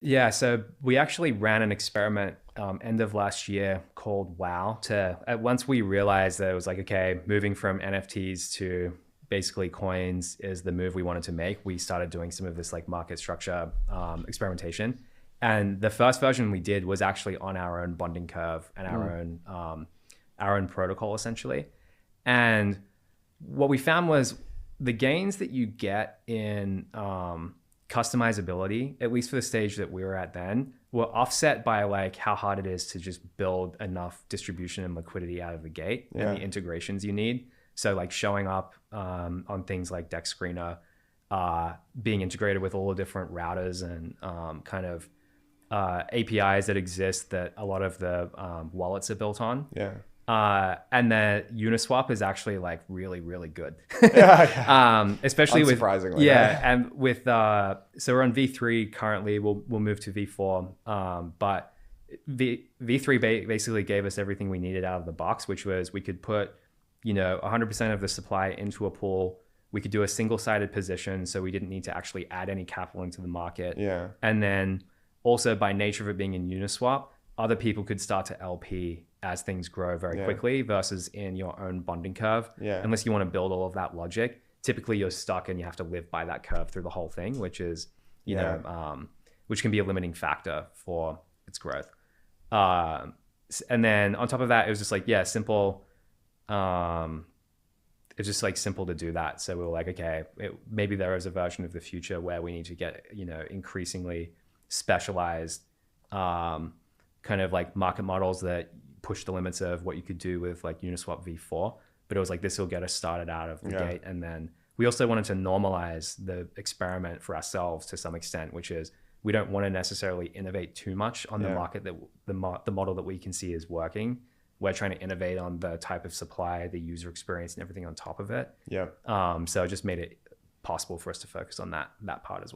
Yeah, so we actually ran an experiment end of last year called Wow. Once we realized that it was like, okay, moving from NFTs to basically coins is the move we wanted to make, we started doing some of this like market structure experimentation. And the first version we did was actually on our own bonding curve and our own protocol essentially. And what we found was the gains that you get in customizability, at least for the stage that we were at then, were offset by like how hard it is to just build enough distribution and liquidity out of the gate and the integrations you need. So like showing up on things like Dex Screener, being integrated with all the different routers and kind of APIs that exist that a lot of the wallets are built on. Yeah. And then Uniswap is actually like really, really good. Especially with, Unsurprisingly, yeah. right? And with, so we're on V3 currently, we'll move to V4. But V3 basically gave us everything we needed out of the box, which was we could put, 100% of the supply into a pool. We could do a single-sided position, so we didn't need to actually add any capital into the market. Yeah. And then also by nature of it being in Uniswap, other people could start to LP as things grow very quickly versus in your own bonding curve. Yeah. Unless you want to build all of that logic, typically you're stuck and you have to live by that curve through the whole thing, which is, which can be a limiting factor for its growth. And then on top of that, it was just like, simple. It's just like simple to do that. So we were like, okay, maybe there is a version of the future where we need to get, increasingly specialized kind of like market models that push the limits of what you could do with like Uniswap v4. But it was like, this will get us started out of the gate. And then we also wanted to normalize the experiment for ourselves to some extent, which is we don't want to necessarily innovate too much on the market that the model that we can see is working. We're trying to innovate on the type of supply, the user experience and everything on top of it. So it just made it possible for us to focus on that part as well.